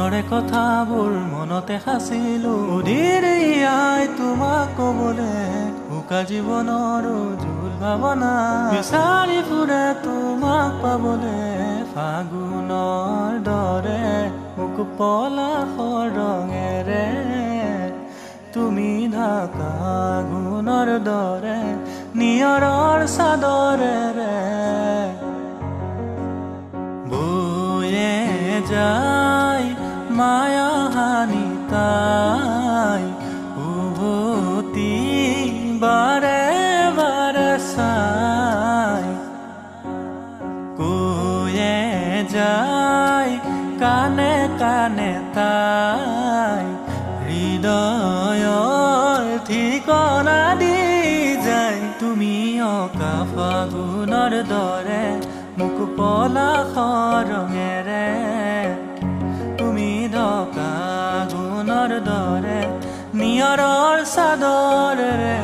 মনৰে কথাবোৰ মনতে সাঁচিলো ধীৰেয়াই তোমাক কবলে উকা জীৱনৰো জোল ভাৱনা বিচাৰি ফুৰে তোমাক পাবলে ফাগুনৰ দৰে মোক পলাশৰ ৰঙেৰে তুমি ঢাকা গুণৰ দৰে নিয়ৰৰ চাদৰেৰে বয়ে যায় মায়া হানি তাই উভতি বাৰে বাৰে চাই কৈয়ে যায় কানে কানে তাই হৃদয়ৰ ঠিকনা দি যায় তুমি অকা ফাগুনৰ দৰে মোক পলাশৰ ৰঙেৰে তুমি ঢকা গুণৰ দৰে নিয়ৰৰ চাদৰেৰে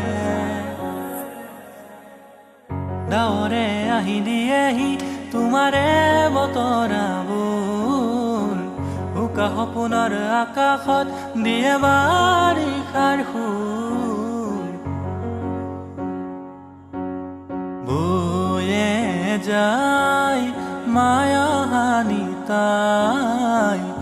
ডাৱৰে আহি দিয়েহি তোমাৰে বতৰাবোৰ উকা সপোনৰ আকাশত দিয়ে বাৰিষাৰ সুৰ বয়ে যায় মায়া হানি তাই